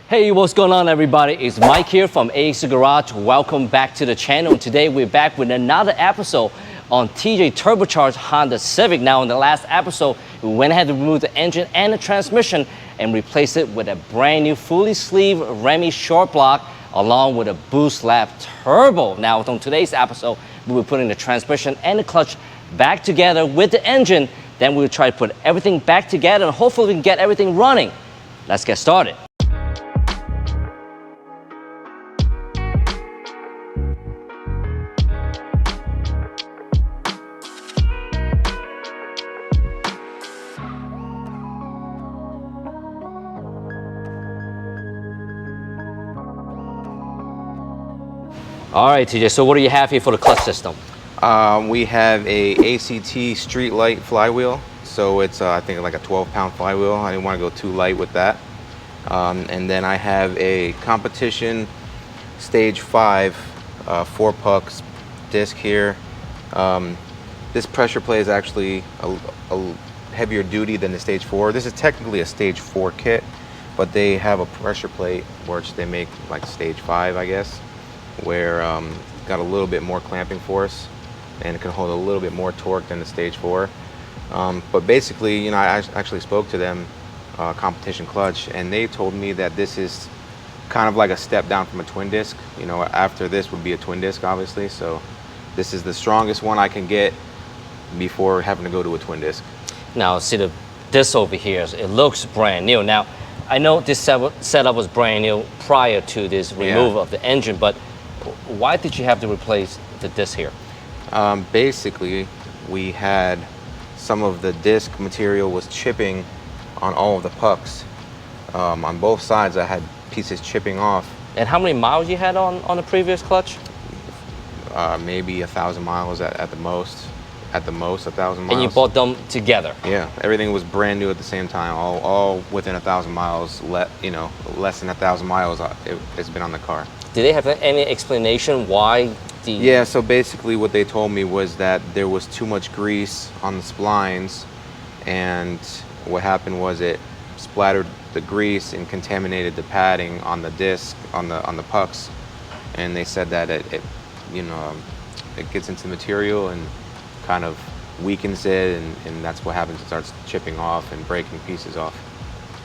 Hey, what's going on everybody? It's Mike here from AX Garage. Welcome back to the channel. Today we're back with another episode on TJ turbocharged Honda Civic. Now in the last episode, we went ahead and removed the engine and the transmission and replaced it with a brand new fully sleeved Remy short block along with a boost lap turbo. Now on today's episode, we will putting the transmission and the clutch back together with the engine. Then we'll try to put everything back together and hopefully we can get everything running. Let's get started. All right, TJ, so what do you have here for the clutch system? We have a ACT street light flywheel. So it's, I think, like a 12-pound flywheel. I didn't want to go too light with that. And then I have a competition stage 5 4 pucks disc here. This pressure plate is actually a heavier duty than the stage 4. This is technically a stage 4 kit, but they have a pressure plate which they make like stage 5, I guess, where got a little bit more clamping force and it can hold a little bit more torque than the stage 4. But basically, you know, I actually spoke to them, competition clutch, and they told me that this is kind of like a step down from a twin disc. You know, after this would be a twin disc, obviously. So this is the strongest one I can get before having to go to a twin disc. Now, see this over here, it looks brand new. Now, I know this setup was brand new prior to this removal of the engine, but why did you have to replace the disc here? Basically, we had some of the disc material was chipping on all of the pucks. On both sides, I had pieces chipping off. And how many miles you had on the previous clutch? Maybe 1,000 miles at the most. At the most, 1,000 miles. And you bought them together? Yeah, everything was brand new at the same time. All within 1,000 miles. You know, less than 1,000 miles. It's been on the car. Did they have any explanation why the... Yeah, so basically what they told me was that there was too much grease on the splines, and what happened was it splattered the grease and contaminated the padding on the disc, on the pucks, and they said that it you know, it gets into the material and kind of weakens it, and that's what happens. It starts chipping off and breaking pieces off.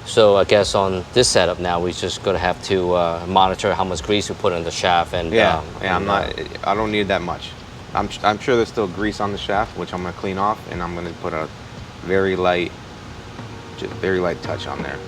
So I guess on this setup now, we're just gonna have to monitor how much grease we put in the shaft. And I don't need that much. I'm sure there's still grease on the shaft, which I'm gonna clean off, and I'm gonna put a very light touch on there.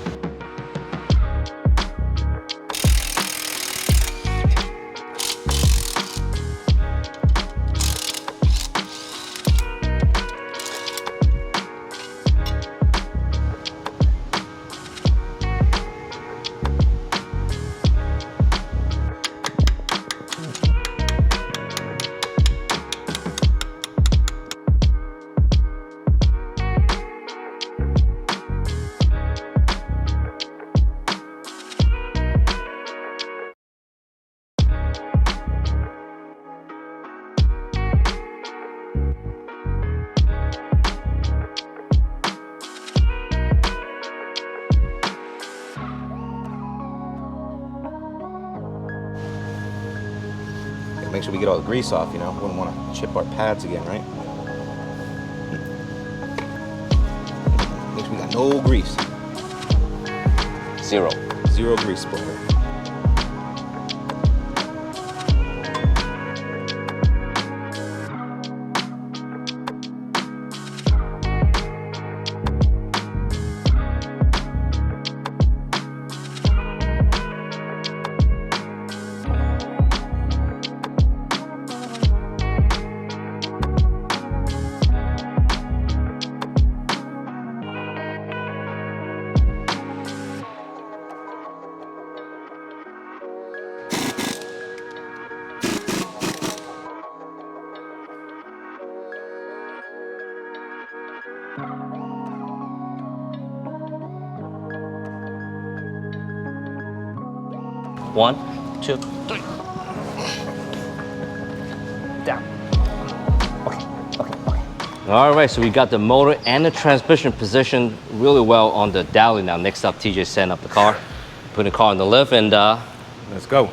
Make sure we get all the grease off, you know. Wouldn't want to chip our pads again, right? Make sure we got no grease. Zero grease spoiler. One, two, three. Down. Okay. All right, so we got the motor and the transmission positioned really well on the dolly now. Next up, TJ setting up the car. Put the car on the lift and let's go.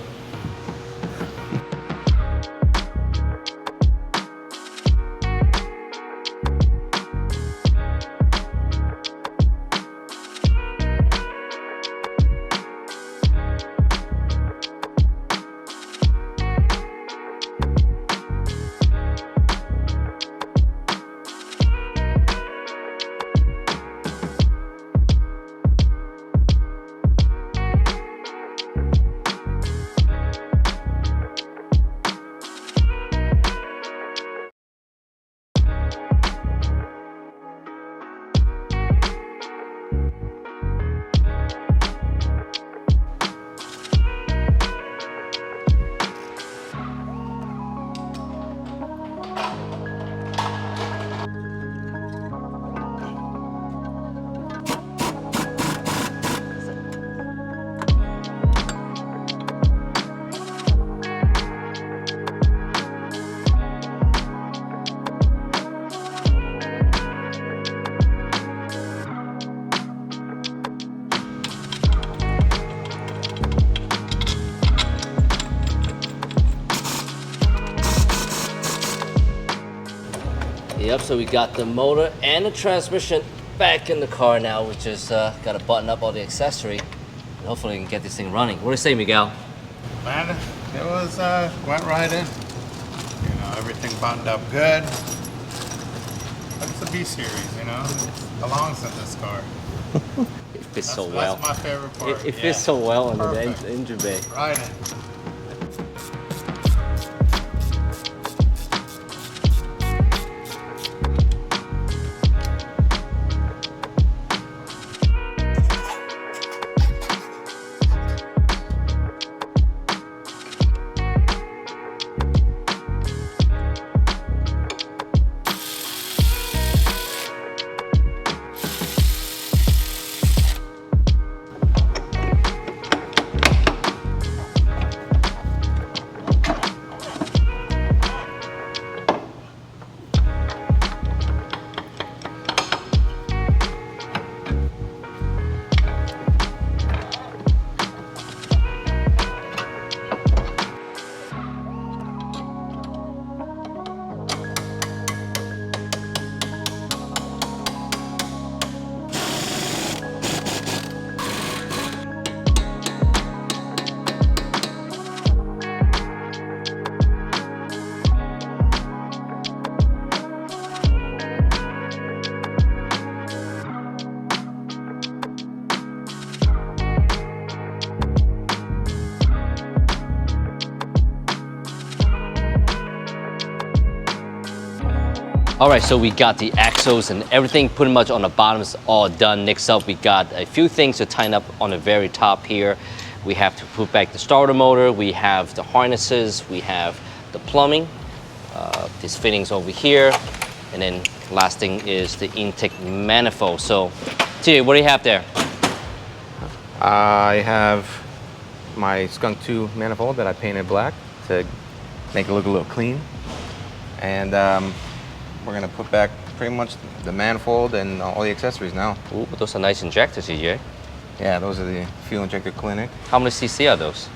Yep, so we got the motor and the transmission back in the car now. We just got to button up all the accessory and hopefully we can get this thing running. What do you say, Miguel? Man, it was went right in. You know, everything buttoned up good. But it's a B series, you know. It belongs in this car. It fits so well. That's my favorite part. It fits so well under the engine bay. Right in. All right, so we got the axles and everything pretty much on the bottom is all done. Next up, we got a few things to tighten up on the very top here. We have to put back the starter motor. We have the harnesses. We have the plumbing. These fittings over here. And then last thing is the intake manifold. So, TJ, what do you have there? I have my Skunk 2 manifold that I painted black to make it look a little clean. And we're gonna put back pretty much the manifold and all the accessories now. Ooh, those are nice injectors, TJ. Yeah, those are the fuel injector clinic. How many cc are those?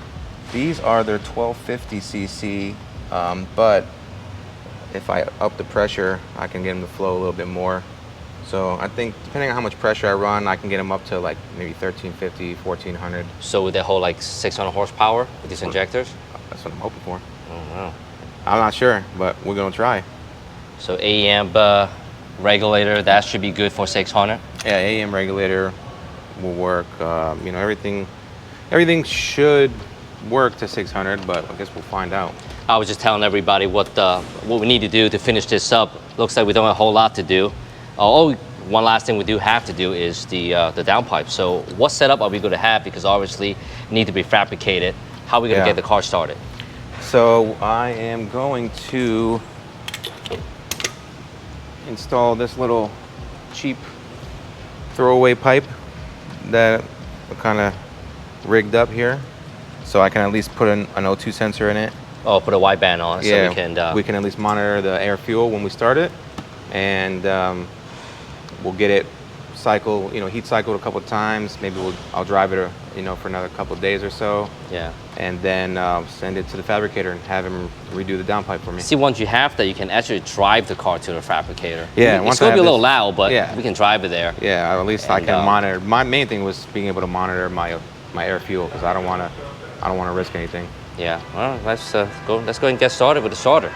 These are their 1250 cc, but if I up the pressure, I can get them to flow a little bit more. So I think depending on how much pressure I run, I can get them up to like maybe 1350, 1400. So would they hold like 600 horsepower with these injectors? That's what I'm hoping for. Oh, wow. I'm not sure, but we're gonna try. So AEM regulator, that should be good for 600? Yeah, AM regulator will work. You know, everything should work to 600, but I guess we'll find out. I was just telling everybody what we need to do to finish this up. Looks like we don't have a whole lot to do. One last thing we do have to do is the downpipe. So what setup are we going to have? Because obviously it need to be fabricated. How are we going to get the car started? So I am going to install this little cheap throwaway pipe that kind of rigged up here, so I can at least put an O2 sensor in it. Oh, put a wideband on it so we can at least monitor the air fuel when we start it, and we'll get it cycle, heat cycle a couple of times. Maybe I'll drive it, for another couple of days or so. Yeah. And then send it to the fabricator and have him redo the downpipe for me. See, once you have that, you can actually drive the car to the fabricator. Yeah. It's going to be a little loud, but yeah, we can drive it there. Yeah, at least I can monitor. My main thing was being able to monitor my air fuel, because I don't want to risk anything. Yeah. Well, let's go. Let's go and get started with the starter.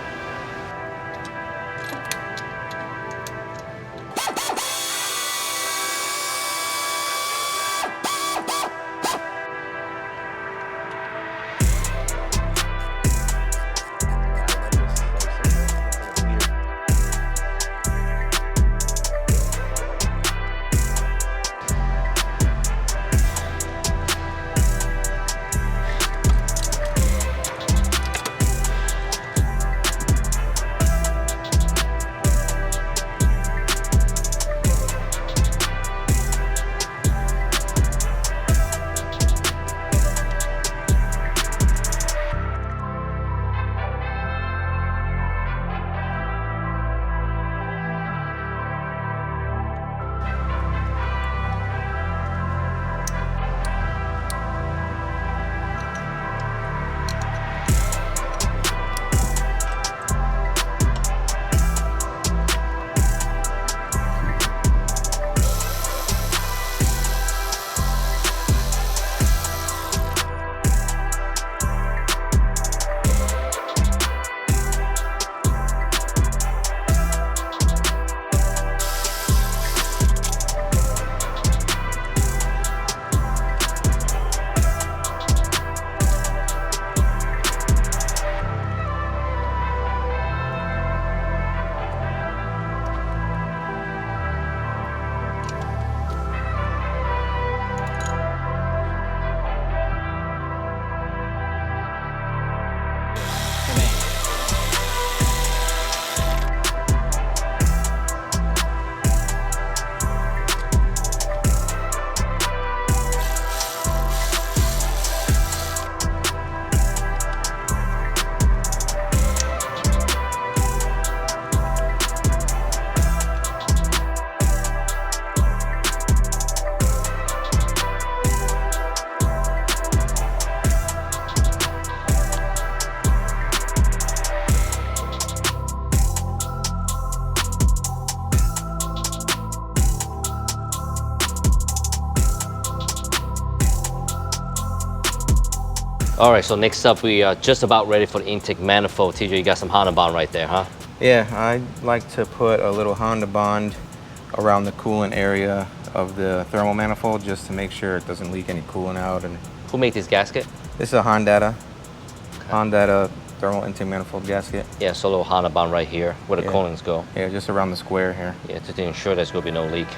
All right, so next up, we are just about ready for the intake manifold. TJ, you got some Honda Bond right there, huh? Yeah, I like to put a little Honda Bond around the coolant area of the thermal manifold, just to make sure it doesn't leak any coolant out. And Who made this gasket? this is a Honda thermal intake manifold gasket. Yeah, so a little Honda Bond right here, where the Yeah. coolants go. Yeah, just around the square here. Yeah, to ensure there's going to be no leak.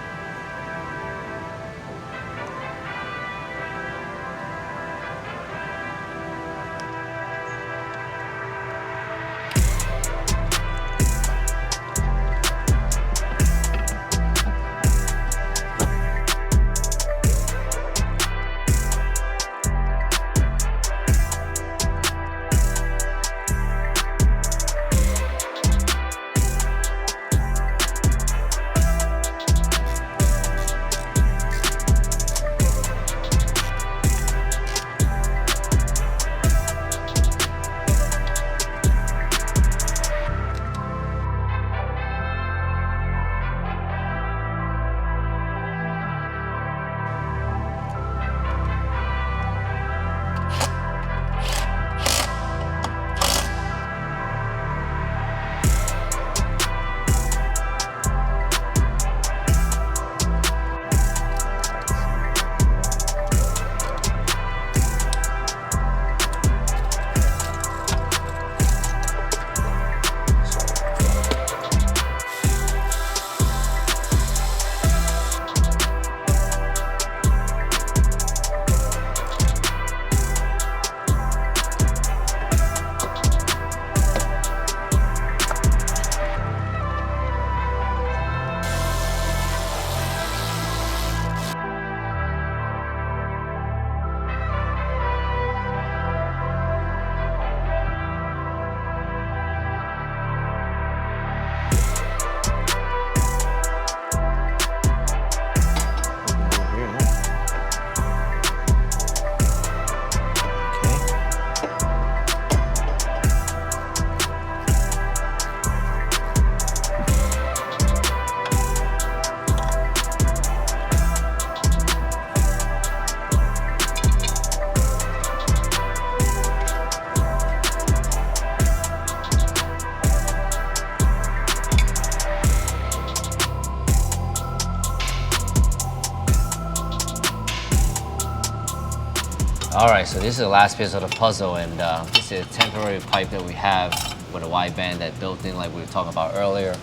All right, so this is the last piece of the puzzle, and this is a temporary pipe that we have with a wideband that built in like we were talking about earlier.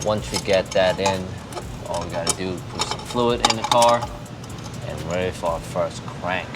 Once we get that in, all we gotta do is put some fluid in the car and ready for our first crank.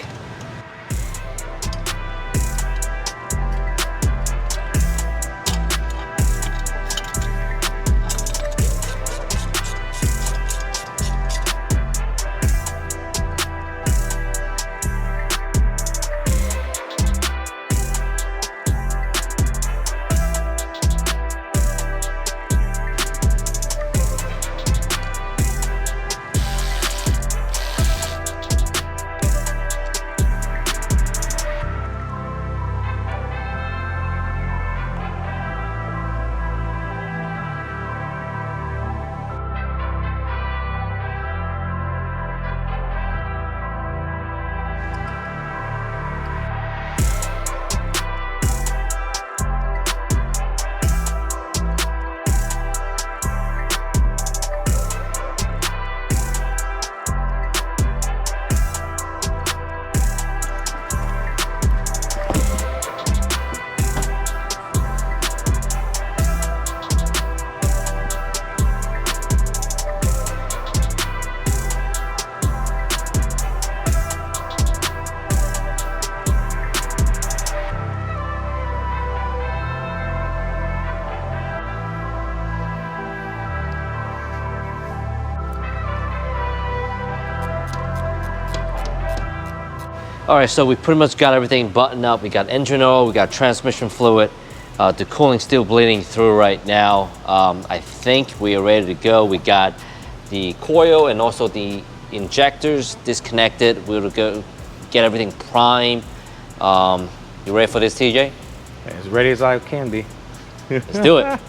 All right, so we pretty much got everything buttoned up. We got engine oil, we got transmission fluid. The cooling's still bleeding through right now. I think we are ready to go. We got the coil and also the injectors disconnected. We'll go get everything primed. You ready for this, TJ? As ready as I can be. Let's do it.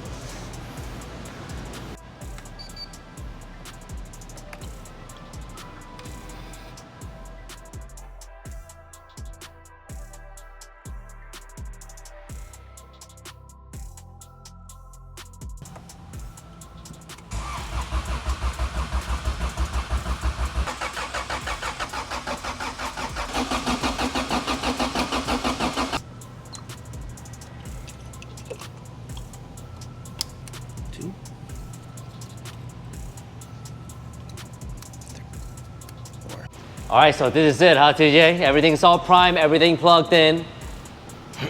All right, so this is it, huh, TJ? Everything's all primed, everything plugged in.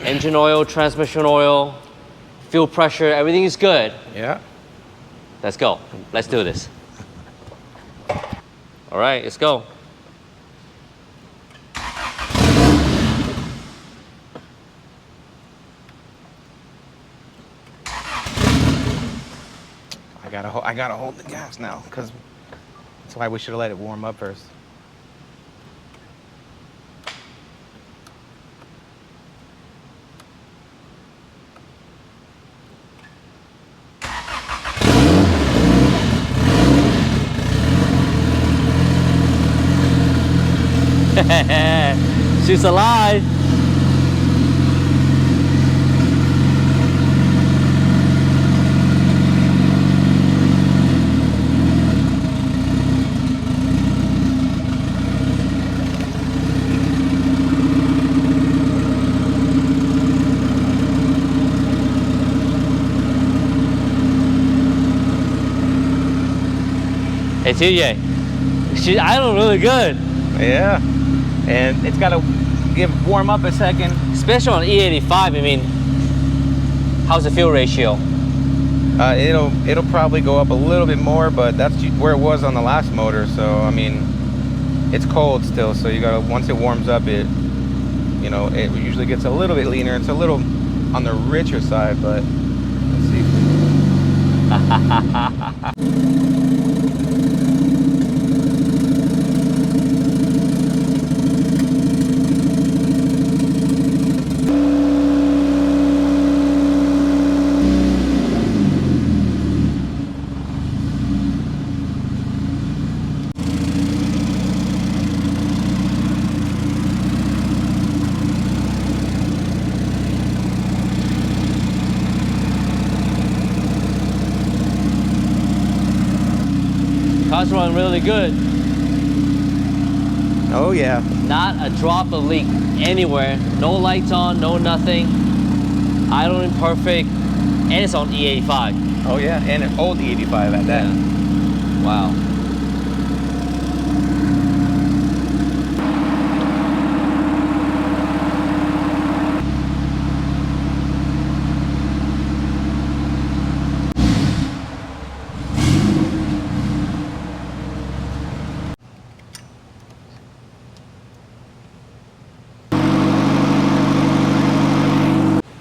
Engine oil, transmission oil, fuel pressure, everything is good. Yeah. Let's go. Let's do this. All right, let's go. I gotta hold the gas now, because that's why we should have let it warm up first. She's alive. Hey TJ, she's idling really good. Yeah, and it's gotta warm up a second. Especially on E85, I mean, how's the fuel ratio? It'll probably go up a little bit more, but that's where it was on the last motor. So I mean, it's cold still. So you gotta, once it warms up, it usually gets a little bit leaner. It's a little on the richer side, but let's see. Car's running really good. Oh yeah. Not a drop of leak anywhere. No lights on, no nothing. Idling perfect, and it's on E85. Oh yeah, and an old E85 at that. Yeah. Wow.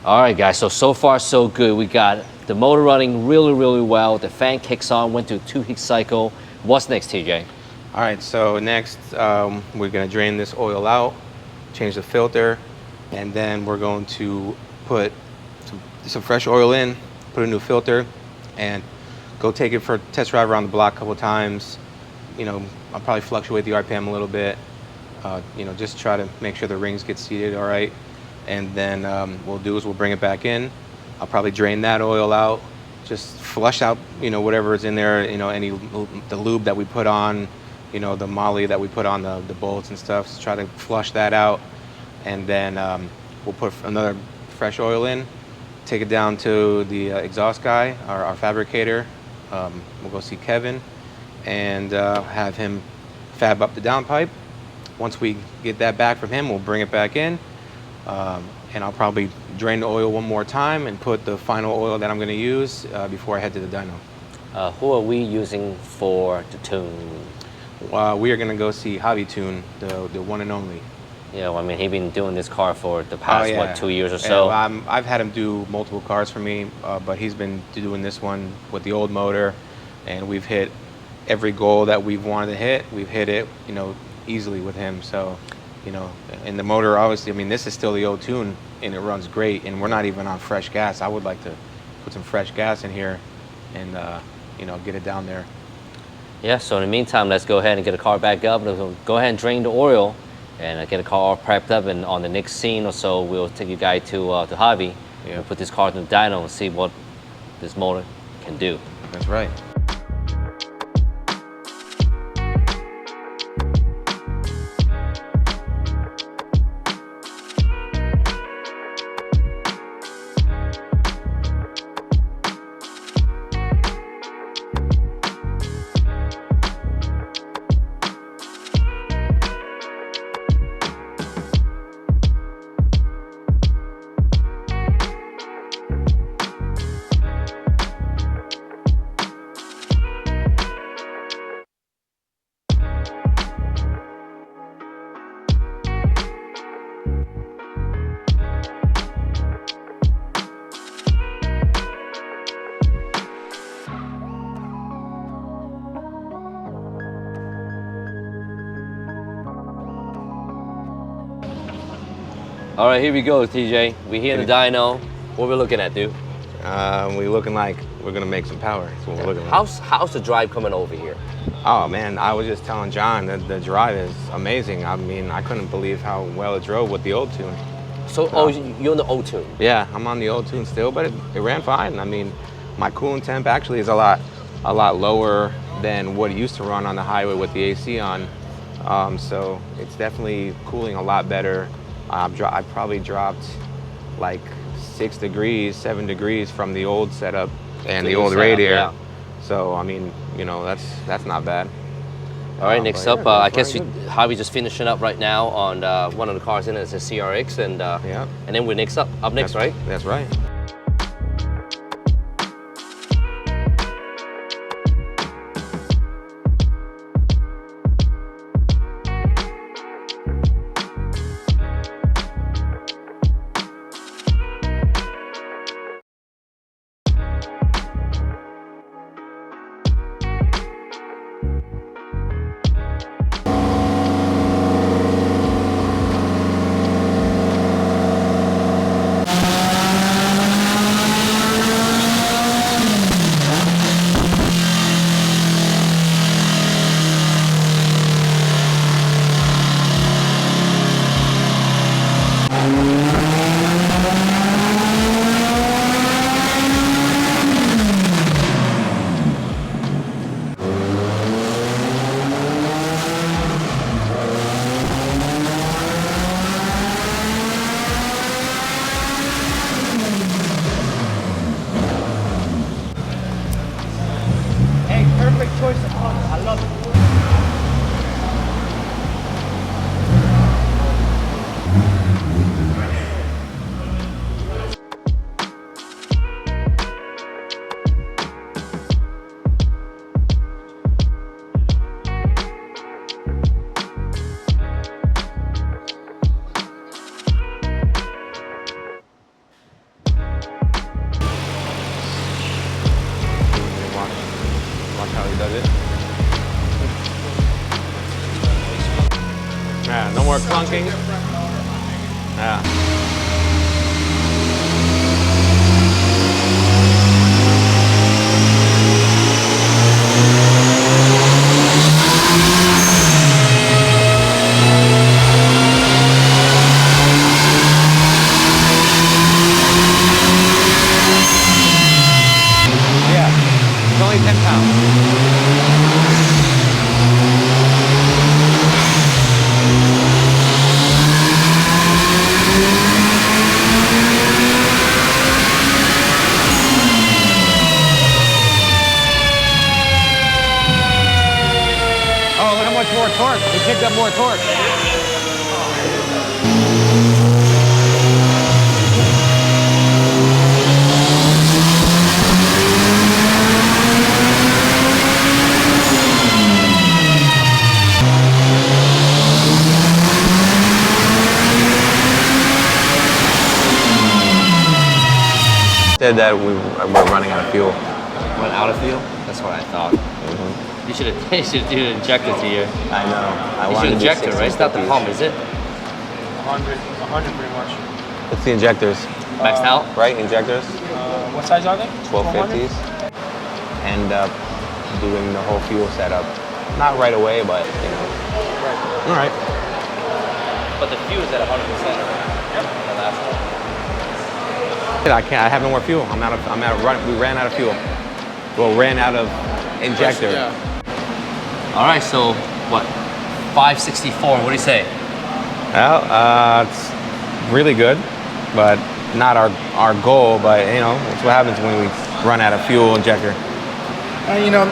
All right, guys, so far so good. We got the motor running really well. The fan kicks on, went to 2 heat cycle. What's next, TJ? All right, so next we're gonna drain this oil out, change the filter, and then we're going to put some fresh oil in, put a new filter, and go take it for a test drive around the block a couple times. You know, I'll probably fluctuate the RPM a little bit. You know, just try to make sure the rings get seated all right. And then we'll bring it back in. I'll probably drain that oil out, just flush out, you know, whatever is in there, you know, the lube that we put on, you know, the moly that we put on the bolts and stuff. So try to flush that out, and then we'll put another fresh oil in, take it down to the exhaust guy, our fabricator. We'll go see Kevin and have him fab up the downpipe. Once we get that back from him, we'll bring it back in. And I'll probably drain the oil one more time and put the final oil that I'm going to use before I head to the dyno. Who are we using for the tune? We are going to go see Javi Tune, the one and only. Yeah, well, I mean, he's been doing this car for the past, what, 2 years or Yeah, so? well, I've had him do multiple cars for me, but he's been doing this one with the old motor, and we've hit every goal that we've wanted to hit. We've hit it, you know, easily with him. So, you know, and the motor, obviously, I mean, this is still the old tune, and it runs great, and we're not even on fresh gas. I would like to put some fresh gas in here and, you know, get it down there. Yeah, so in the meantime, let's go ahead and get the car back up. Let's go ahead and drain the oil and get the car all prepped up. And on the next scene or so, we'll take you guys to Javi. Yeah. We'll put this car in the dyno and see what this motor can do. That's right. All right, here we go, TJ. We're here in the dyno. What we're looking at, dude? We're looking like we're gonna make some power. That's what we're looking like. How's the drive coming over here? Oh man, I was just telling John that the drive is amazing. I mean, I couldn't believe how well it drove with the old tune. So, oh, you're on the old tune? Yeah, I'm on the old tune still, but it ran fine. I mean, my coolant temp actually is a lot lower than what it used to run on the highway with the AC on. So it's definitely cooling a lot better. I probably dropped like 6 degrees, 7 degrees from the old setup and the old radiator. Yeah. So I mean, you know, that's not bad. All right, next up, yeah, I guess good. Javi's just finishing up right now on one of the cars in it. It's a CRX, and Yeah. and then we're up next, right? That's right. more clunking. Yeah. It's only 10 pounds. Oh, look how much more torque. It picked up more torque. Said that we're running out of fuel. Run out of fuel? That's what I thought. You should have do an injector to your. I know. It's your injector, right? It's not the pump, is it? 100 pretty much. It's the injectors, Maxed out? right? Injectors, What size are they? 1250s. End up doing the whole fuel setup. Not right away, but you know. Right. All right. But the fuel is at 100%. Yep. The last one. I can't. I have no more fuel. I'm out of run. We ran out of fuel. Well, ran out of injector. Yeah. All right, so what? 564. What do you say? Well, it's really good, but not our goal. But you know, it's what happens when we run out of fuel injector. You know,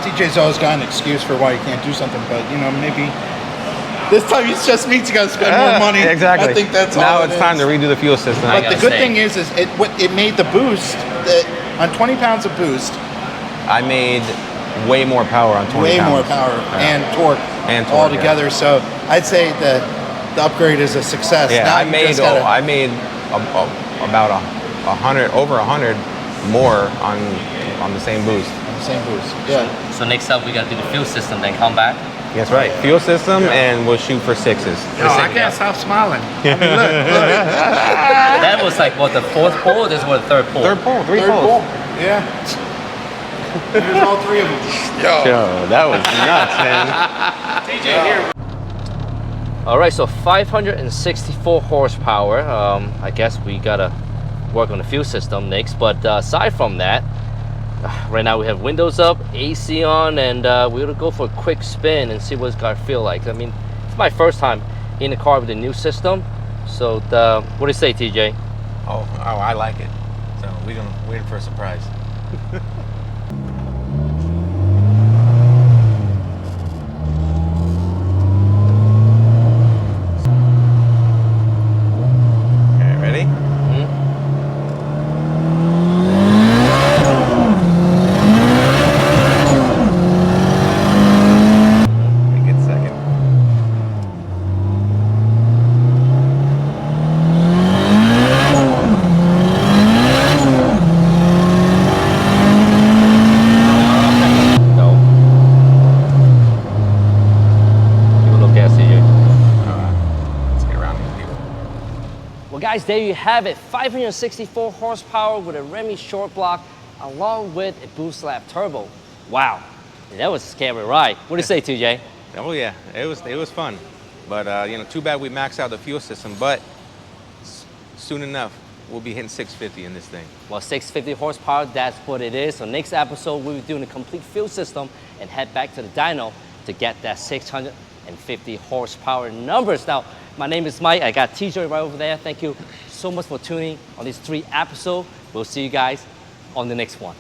TJ's always got an excuse for why you can't do something, but you know, maybe this time it's just means you got to spend more money. Exactly. I think that's now all it's time to redo the fuel system. But the good say. thing is it made the boost on 20 pounds of boost. I made way more power on 20 Way pounds. more power and torque, all together. So I'd say the upgrade is a success. Yeah, Now I you made just gotta- about 100 over 100 more on the same boost. Same boost. Yeah. So next up, we got to do the fuel system, then come back. That's right. Fuel system, and we'll shoot for sixes. No, I can't stop smiling. I mean, look. That was like, what, the fourth pull? Or this was the third pull? Third pull, three Third pulls. pull. Yeah. Here's all three of them. Yo, that was nuts, man. TJ, here. All right, so 564 horsepower. I guess we gotta work on the fuel system next. But aside from that, right now we have windows up, AC on, and we're gonna go for a quick spin and see what it's gonna feel like. I mean, it's my first time in the car with the new system. So what do you say, TJ? Oh, I like it. So we're gonna wait for a surprise. Okay, ready? Good second. Well guys, there you have it, 564 horsepower with a Remy short block along with a boost lap turbo. Wow, that was a scary ride. What do you say, TJ? Oh yeah, it was fun, but you know, too bad we maxed out the fuel system. But soon enough, we'll be hitting 650 in this thing. Well, 650 horsepower, that's what it is. So next episode, we'll be doing a complete fuel system and head back to the dyno to get that 650 horsepower numbers. Now, my name is Mike. I got TJ right over there. Thank you so much for tuning on these 3 episodes. We'll see you guys on the next one.